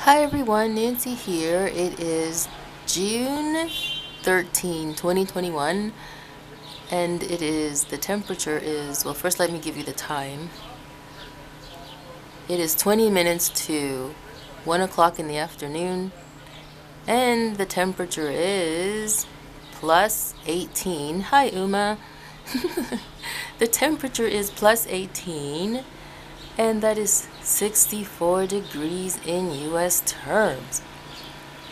Hi everyone, Nancy here. It is June 13, 2021, and the temperature is, well, first let me give you the time. It is 20 minutes to 1 o'clock in the afternoon, and the temperature is plus 18. Hi Uma. The temperature is plus 18, and that is 64 degrees in US terms.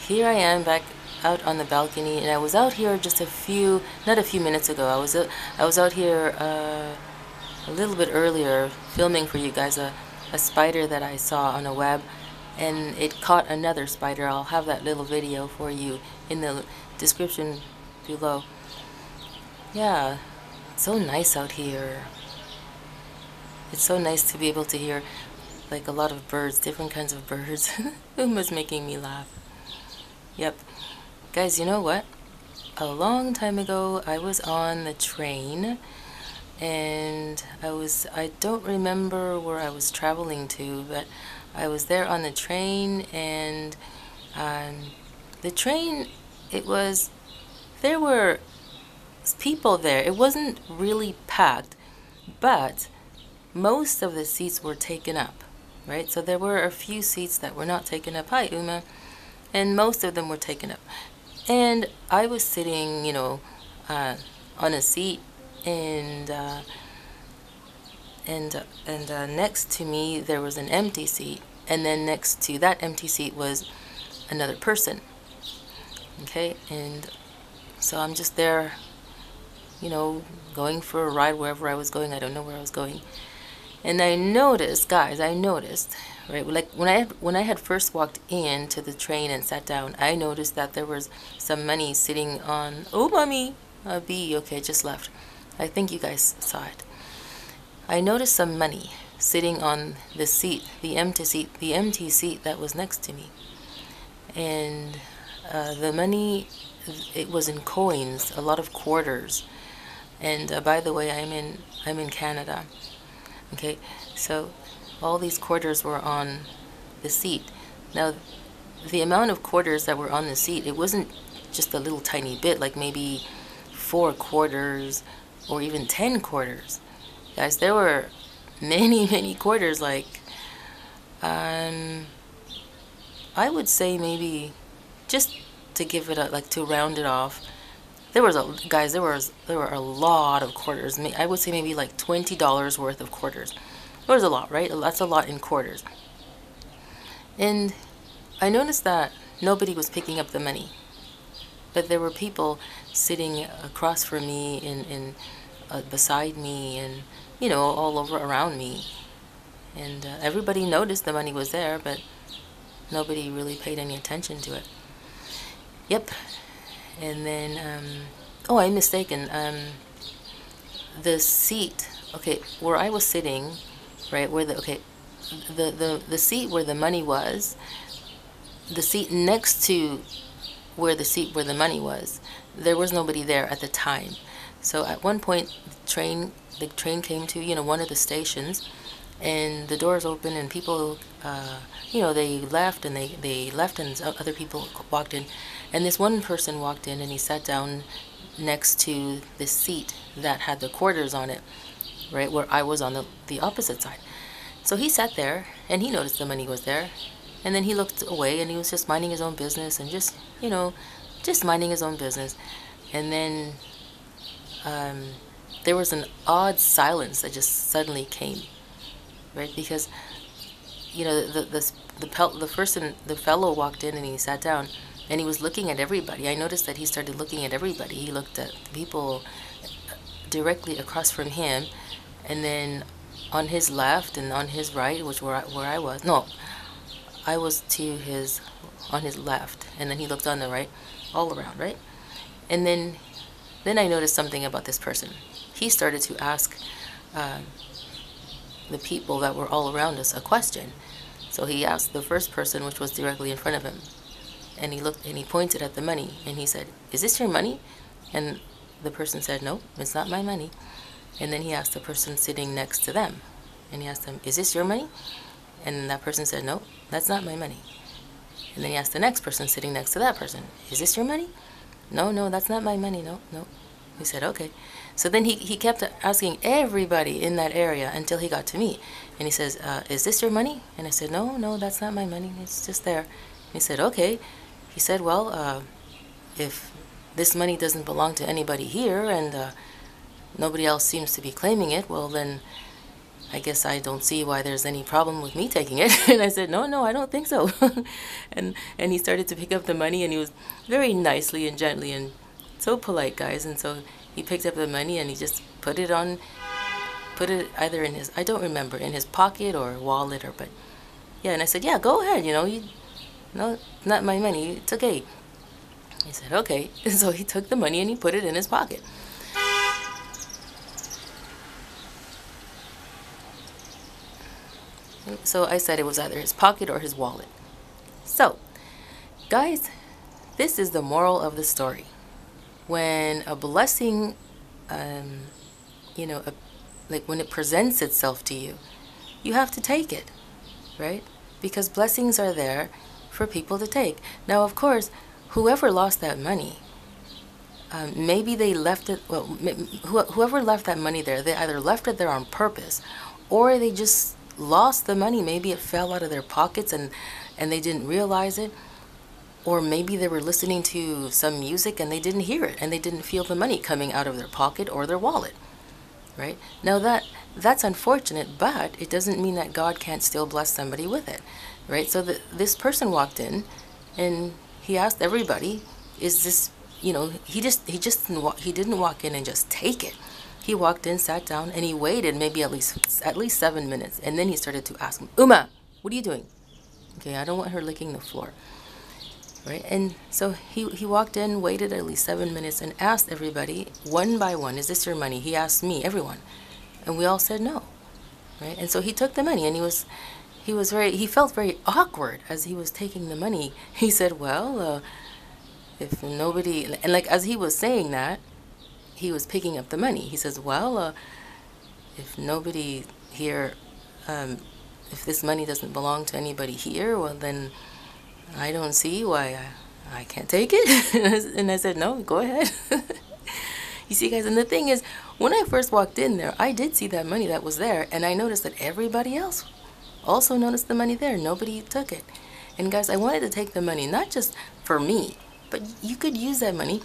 Here I am back out on the balcony, and I was out here just not a few minutes ago. I was out here a little bit earlier filming for you guys a spider that I saw on a web, and it caught another spider. I'll have that little video for you in the description below. Yeah, it's so nice out here. It's so nice to be able to hear like a lot of birds, different kinds of birds. Uma's making me laugh. Yep. Guys, you know what? A long time ago, I was on the train, and I don't remember where I was traveling to, but I was there on the train, and the train, there were people there. It wasn't really packed, but most of the seats were taken up, right? So there were a few seats that were not taken up. Hi, Uma. And most of them were taken up. And I was sitting, on a seat, and next to me there was an empty seat, and then next to that empty seat was another person. Okay, and so I'm just there, going for a ride wherever I was going. I don't know where I was going. And I noticed, guys, right, like when I had first walked into the train and sat down, I noticed that there was some money sitting on, oh mommy, a bee, okay, just left. I think you guys saw it. I noticed some money sitting on the seat, the empty seat that was next to me. And the money, it was in coins, a lot of quarters. And by the way, I'm in Canada. Okay, so all these quarters were on the seat. Now, the amount of quarters that were on the seat, it wasn't just a little tiny bit, like maybe 4 quarters or even 10 quarters. Guys, there were many, many quarters, like, I would say maybe, just to give it to round it off, there were a lot of quarters. I would say maybe like $20 worth of quarters. There was a lot, right? That's a lot in quarters. And I noticed that nobody was picking up the money, but there were people sitting across from me and beside me, and all over around me. And everybody noticed the money was there, but nobody really paid any attention to it. Yep. And then, oh, I'm mistaken. The seat, okay, where I was sitting, right, the seat where the money was, the seat next to where the money was, there was nobody there at the time. So at one point, the train came to, one of the stations, and the doors opened, and people, they left, and they left, and other people walked in. And this one person walked in, and he sat down next to the seat that had the quarters on it, right, where I was on the opposite side. So he sat there, and he noticed the money was there, and then he looked away, and he was just minding his own business, and just minding his own business. And then there was an odd silence that just suddenly came, right, because the fellow walked in, and he sat down, and he was looking at everybody. I noticed that he started looking at everybody. He looked at the people directly across from him, and then on his left and on his right, which where I was. No, I was on his left, and then he looked on the right, all around, right? And then I noticed something about this person. He started to ask the people that were all around us a question. So he asked the first person, which was directly in front of him, and he looked, and he pointed at the money, and he said, "Is this your money?" And the person said, "No, it's not my money." And then he asked the person sitting next to them, and he asked them, "Is this your money?" And that person said, "No, that's not my money." And then he asked the next person sitting next to that person, is this your money? No, no, that's not my money. No, no. He said, okay. So then he kept asking everybody in that area until he got to me. And he says, is this your money? And I said, no, no, that's not my money. It's just there. And he said, okay. He said, well, if this money doesn't belong to anybody here and nobody else seems to be claiming it, well, then I guess I don't see why there's any problem with me taking it. And I said, no, no, I don't think so. and he started to pick up the money, and he was very nicely and gently and so polite, guys. And so he picked up the money and he just put it either in his, I don't remember, in his pocket or wallet, but yeah. And I said, yeah, go ahead, no, not my money, it's okay. He said, okay. And so he took the money and he put it in his pocket. So I said it was either his pocket or his wallet. So, guys, this is the moral of the story. When a blessing, like when it presents itself to you, you have to take it, right? Because blessings are there for people to take. Now, of course, whoever lost that money, maybe they left it, well, whoever left that money there, they either left it there on purpose or they just lost the money. Maybe it fell out of their pockets and they didn't realize it, or maybe they were listening to some music and they didn't hear it and they didn't feel the money coming out of their pocket or their wallet, right? Now that's unfortunate, but it doesn't mean that God can't still bless somebody with it, right? So this person walked in and he asked everybody, is this, he didn't walk in and just take it. He walked in, sat down, and he waited maybe at least 7 minutes. And then he started to ask him, Uma, what are you doing? Okay, I don't want her licking the floor. Right? And so he walked in, waited at least 7 minutes, and asked everybody, one by one, is this your money? He asked me, everyone. And we all said no. Right? And so he took the money, and he felt very awkward as he was taking the money. He said, well, if nobody, and like as he was saying that, he was picking up the money. He says, well, if nobody here, if this money doesn't belong to anybody here, well, then I don't see why I can't take it. And I said, no, go ahead. You see, guys, and the thing is, when I first walked in there, I did see that money that was there, and I noticed that everybody else also noticed the money there. Nobody took it. And guys, I wanted to take the money, not just for me, but you could use that money.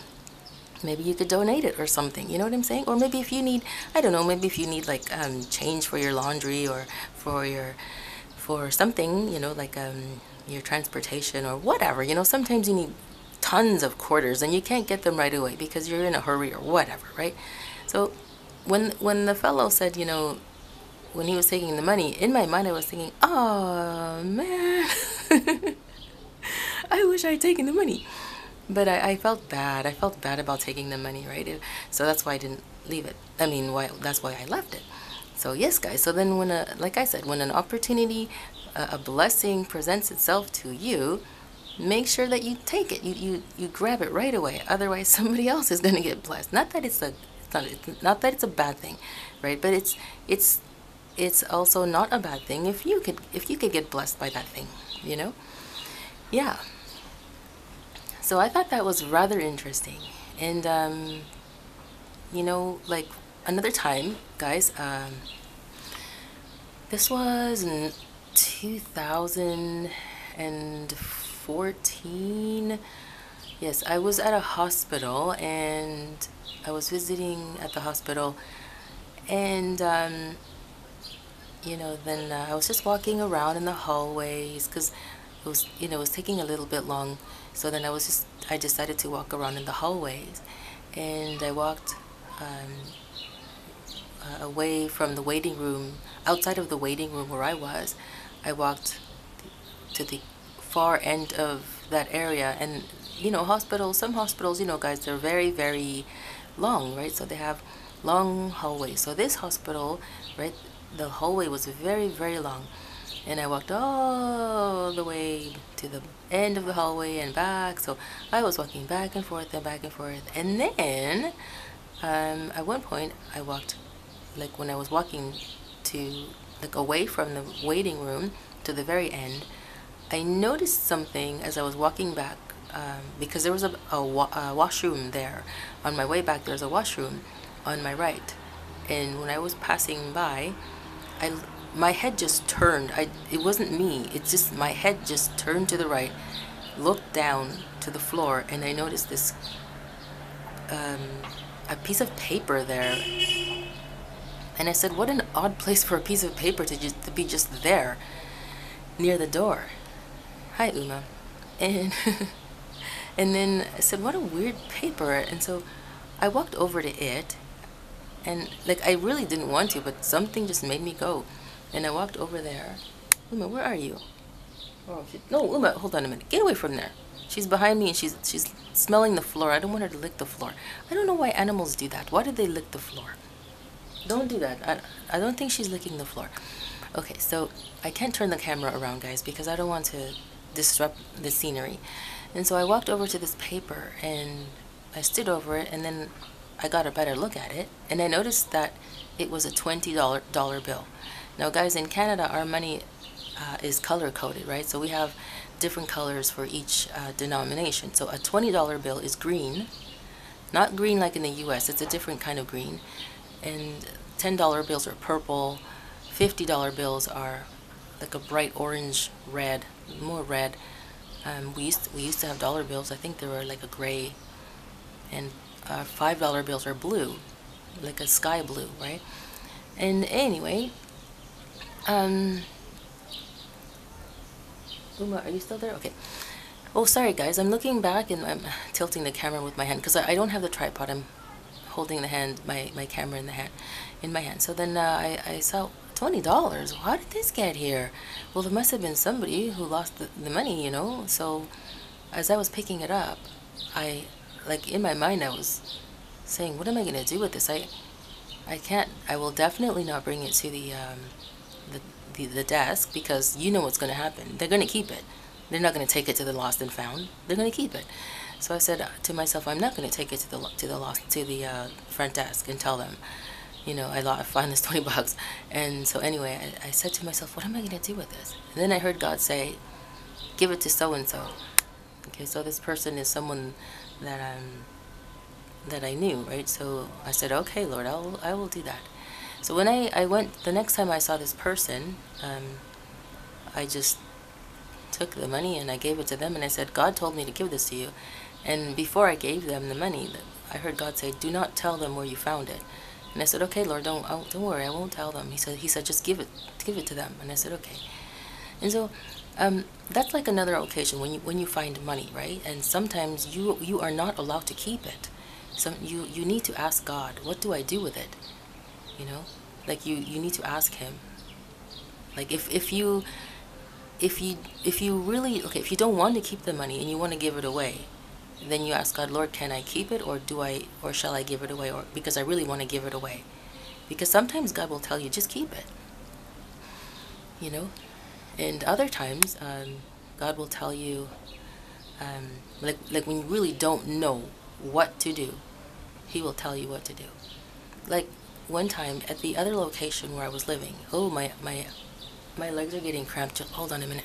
Maybe you could donate it or something, you know what I'm saying? Or maybe if you need, I don't know, maybe if you need like change for your laundry or for something, like your transportation or whatever. Sometimes you need tons of quarters and you can't get them right away because you're in a hurry or whatever, right? So when the fellow said, when he was taking the money, in my mind I was thinking, oh man, I wish I had taken the money. But I felt bad. I felt bad about taking the money, right? So that's why I didn't leave it. That's why I left it. So yes, guys. So then like I said, when an opportunity, a blessing presents itself to you, make sure that you take it. You grab it right away. Otherwise, somebody else is going to get blessed. Not that it's a bad thing, right? But it's also not a bad thing if you could get blessed by that thing, Yeah. So I thought that was rather interesting. And, like another time, guys, this was in 2014. Yes, I was at a hospital and I was visiting at the hospital. And, then I was just walking around in the hallways because it was taking a little bit long. So then I decided to walk around in the hallways, and I walked away from the waiting room, outside of the waiting room where I walked to the far end of that area. And some hospitals, guys, they're very, very long, right? So they have long hallways. So this hospital, right, the hallway was very, very long. And I walked all the way to the end of the hallway and back. So I was walking back and forth and back and forth. And then at one point I walked, like when I was walking to, like away from the waiting room to the very end, I noticed something as I was walking back, because there was a washroom there. On my way back, there's a washroom on my right. And when I was passing by, I, my head just turned. It wasn't me. It's just my head just turned to the right, looked down to the floor, and I noticed this a piece of paper there. And I said, what an odd place for a piece of paper to be just there near the door. Hi, Uma. And and then I said, what a weird paper. And so I walked over to it, and like I really didn't want to, but something just made me go. And I walked over there. Uma, where are you? Oh, no, Uma, hold on a minute. Get away from there. She's behind me and she's smelling the floor. I don't want her to lick the floor. I don't know why animals do that. Why did they lick the floor? Don't do that. I don't think she's licking the floor. Okay, so I can't turn the camera around, guys, because I don't want to disrupt the scenery. And so I walked over to this paper and I stood over it, and then I got a better look at it, and I noticed that it was a $20 bill. Now, guys, in Canada, our money is color coded, right? So we have different colors for each denomination. So a $20 bill is green, not green like in the US. It's a different kind of green. And $10 bills are purple. $50 bills are like a bright orange, red, more red. We used to have dollar bills. I think they were like a gray, and $5 bills are blue, like a sky blue, right? And anyway, Uma, are you still there? Okay. Oh, sorry guys, I'm looking back and I'm tilting the camera with my hand because I don't have the tripod. I'm holding the hand, my camera in my hand. So then I saw $20. How did this get here? Well, there must have been somebody who lost the money, you know. So as I was picking it up, like in my mind I was saying, what am I gonna do with this? I will definitely not bring it to the desk, because you know what's gonna happen. They're gonna keep it. They're not gonna take it to the lost and found. They're gonna keep it. So I said to myself, I'm not gonna take it to the front desk and tell them, you know, I found this $20. And so anyway, I said to myself, what am I gonna do with this? And then I heard God say, give it to so and so. Okay, so this person is someone that I knew, right? So I said, okay, Lord, I will do that. So when I went, the next time I saw this person, I just took the money and I gave it to them, and I said, God told me to give this to you. And before I gave them the money, I heard God say, do not tell them where you found it. And I said, okay, Lord, don't worry, I won't tell them. He said, just give it to them. And I said, okay. And so that's like another occasion when you find money, right? And sometimes you are not allowed to keep it. You need to ask God, what do I do with it? You know, like you need to ask Him. Like if you really, okay, if you don't want to keep the money and you want to give it away, then you ask God, Lord, can I keep it, or shall I give it away, or because I really want to give it away? Because sometimes God will tell you, just keep it. You know, and other times God will tell you, like when you really don't know what to do, He will tell you what to do. Like one time at the other location where I was living, oh, my legs are getting cramped. Just hold on a minute.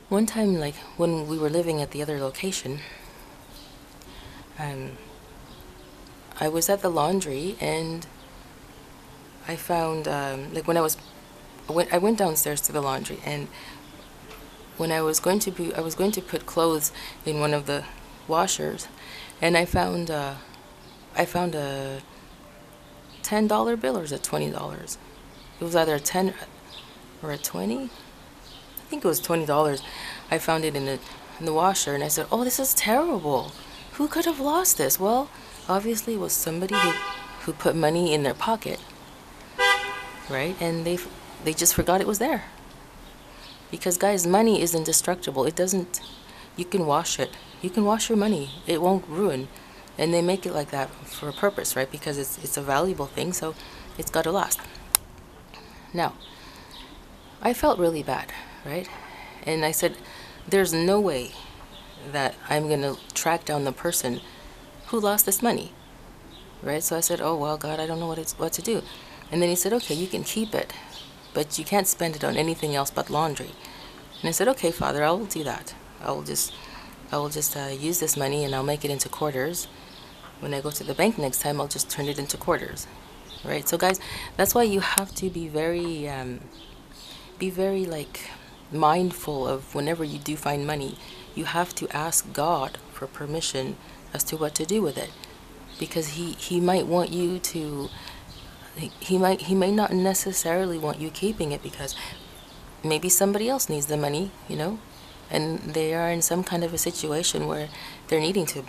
One time, like when we were living at the other location, I was at the laundry and I found like when I went downstairs to the laundry, and when I was going to put clothes in one of the washers, and I found a $10 bill, or is it $20? It was either a 10 or a 20. I think it was $20. I found it in the washer, and I said, oh, this is terrible. Who could have lost this? Well, obviously it was somebody who put money in their pocket, right? And they just forgot it was there. Because guys, money is indestructible. It doesn't, you can wash it. You can wash your money. It won't ruin. And they make it like that for a purpose, right? Because it's a valuable thing, so it's got to last. Now, I felt really bad, right? And I said, there's no way that I'm going to track down the person who lost this money. right? So I said, oh, well, God, I don't know what to do. And then he said, okay, you can keep it, but you can't spend it on anything else but laundry. And I said, okay, Father, I will do that. I will just use this money and I'll make it into quarters. When I go to the bank next time, I'll just turn it into quarters, right? So guys, that's why you have to be very like mindful of whenever you do find money. You have to ask God for permission as to what to do with it, because he might want you to. He may not necessarily want you keeping it, because maybe somebody else needs the money, and they are in some kind of a situation where they're needing to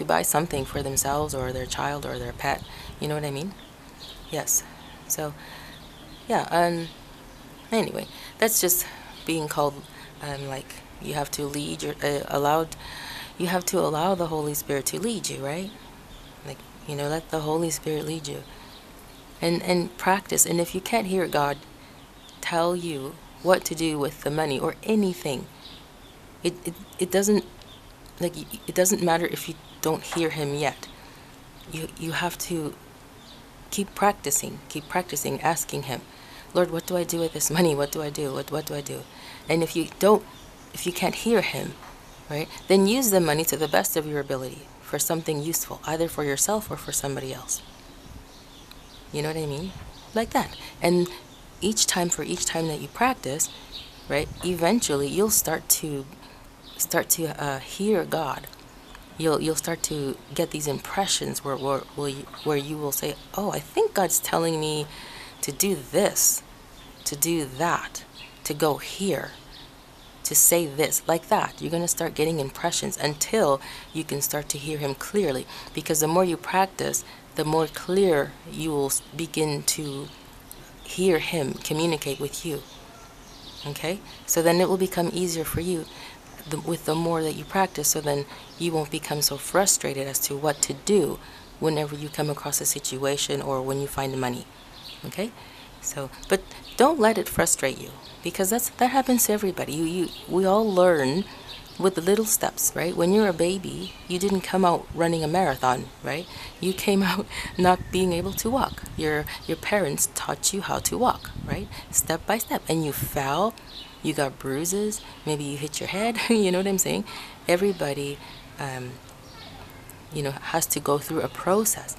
buy something for themselves or their child or their pet. You know what I mean? Yes. So yeah. Anyway, that's just being called like you have to lead your you have to allow the Holy Spirit to lead you, right? Like, let the Holy Spirit lead you, and practice. And if you can't hear God tell you what to do with the money or anything, it doesn't, like, it doesn't matter if you don't hear him yet. You have to keep practicing, asking him, Lord, what do I do with this money? What do I do? What do I do? And if you can't hear him, right, then use the money to the best of your ability for something useful, either for yourself or for somebody else. You know what I mean? Like that. And each time that you practice, right, eventually you'll start to hear God. You'll start to get these impressions where you will say, oh, I think God's telling me to do this, to do that, to go here, to say this, like that. You're going to start getting impressions until you can start to hear him clearly, because the more you practice, the more clear you will begin to hear him communicate with you. Okay? So then it will become easier for you with the more that you practice, so then you won't become so frustrated as to what to do whenever you come across a situation or when you find money. Okay? So, but don't let it frustrate you, because that happens to everybody. We all learn with the little steps, right? When you're a baby, you didn't come out running a marathon, right? You came out not being able to walk. Your parents taught you how to walk, right? Step by step. And you fell, you got bruises, maybe you hit your head, you know what I'm saying? Everybody, has to go through a process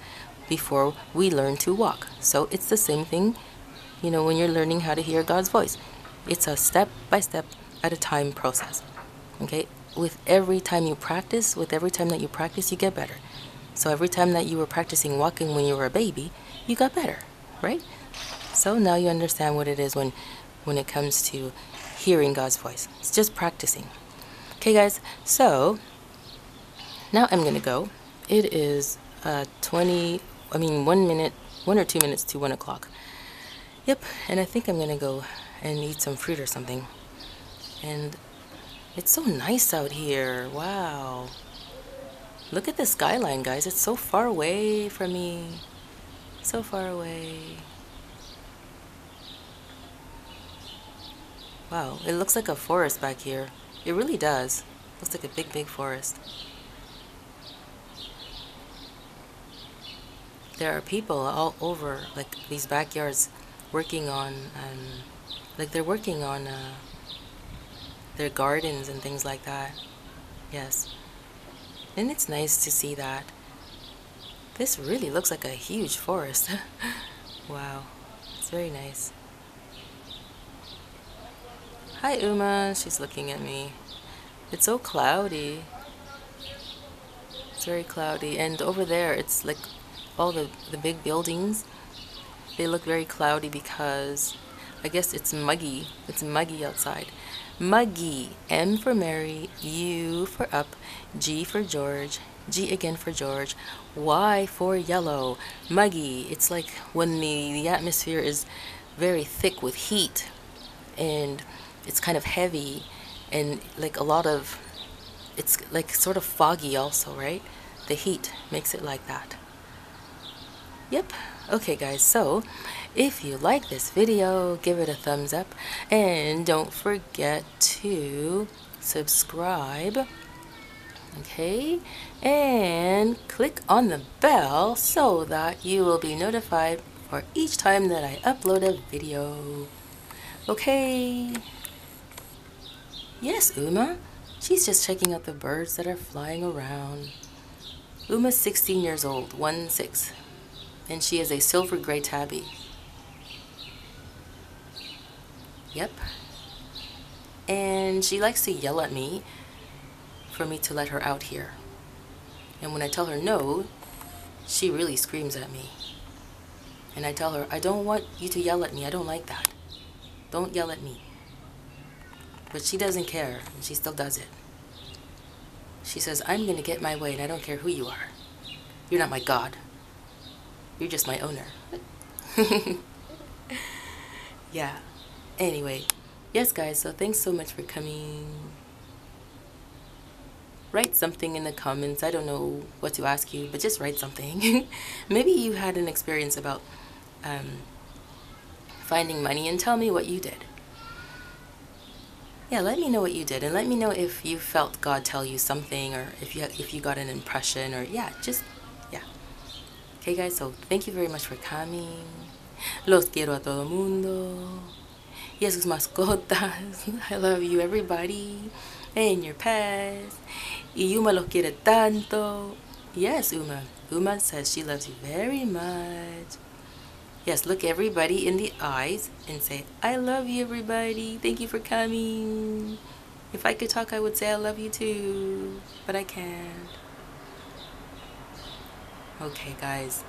before we learn to walk. So it's the same thing, when you're learning how to hear God's voice. It's a step by step at a time process. Okay, with every time that you practice, you get better. So every time that you were practicing walking when you were a baby, you got better, right? So now you understand what it is when it comes to hearing God's voice. It's just practicing. Okay, guys, so now I'm gonna go. It is 1 or 2 minutes to 1 o'clock. Yep, and I think I'm gonna go and eat some fruit or something. And it's so nice out here. Wow. Look at the skyline, guys. It's so far away from me. So far away. Wow, it looks like a forest back here. It really does. Looks like a big, big forest. There are people all over, like, these backyards working on, they're working on their gardens and things like that. Yes. And it's nice to see that. This really looks like a huge forest. Wow. It's very nice. Hi, Uma. She's looking at me. It's so cloudy. It's very cloudy. And over there, it's like all the big buildings. They look very cloudy because I guess it's muggy. It's muggy outside. Muggy. M for Mary, U for up, G for George, G again for George, Y for yellow. Muggy. It's like when the atmosphere is very thick with heat, and it's kind of heavy, and like it's like sort of foggy also, right? The heat makes it like that. Yep. Okay, guys, so if you like this video, give it a thumbs up, and don't forget to subscribe Okay, and click on the bell so that you will be notified for each time that I upload a video. Okay. Yes, Uma. She's just checking out the birds that are flying around. Uma's 16 years old, 1-6, and she is a silver gray tabby. Yep. And she likes to yell at me for me to let her out here. And when I tell her no, she really screams at me. And I tell her, I don't want you to yell at me. I don't like that. Don't yell at me. But she doesn't care, and she still does it. She says, I'm going to get my way, and I don't care who you are. You're not my God. You're just my owner. Yeah. Anyway, yes, guys, so thanks so much for coming. Write something in the comments. I don't know what to ask you, but just write something. Maybe you had an experience about finding money, and tell me what you did. Yeah, let me know what you did, and let me know if you felt God tell you something, or if you got an impression, or yeah. Okay, guys, so thank you very much for coming. Los quiero a todo mundo. Y a sus mascotas. I love you, everybody. And your pets. Y Uma los quiere tanto. Yes, Uma. Uma says she loves you very much. Yes, look everybody in the eyes and say, I love you, everybody. Thank you for coming. If I could talk, I would say I love you too, but I can't. Okay, guys.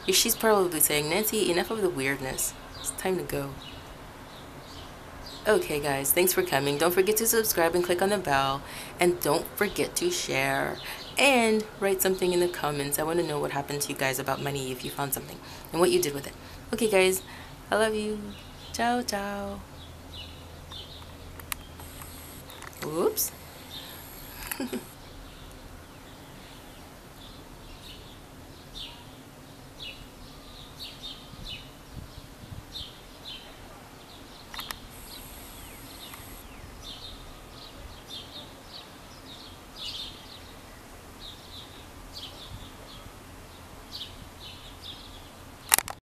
She's probably saying, Nancy, enough of the weirdness. It's time to go. Okay, guys, thanks for coming. Don't forget to subscribe and click on the bell. And don't forget to share and write something in the comments. I want to know what happened to you guys about money, if you found something, and what you did with it. Okay, guys, I love you. Ciao, ciao. Whoops.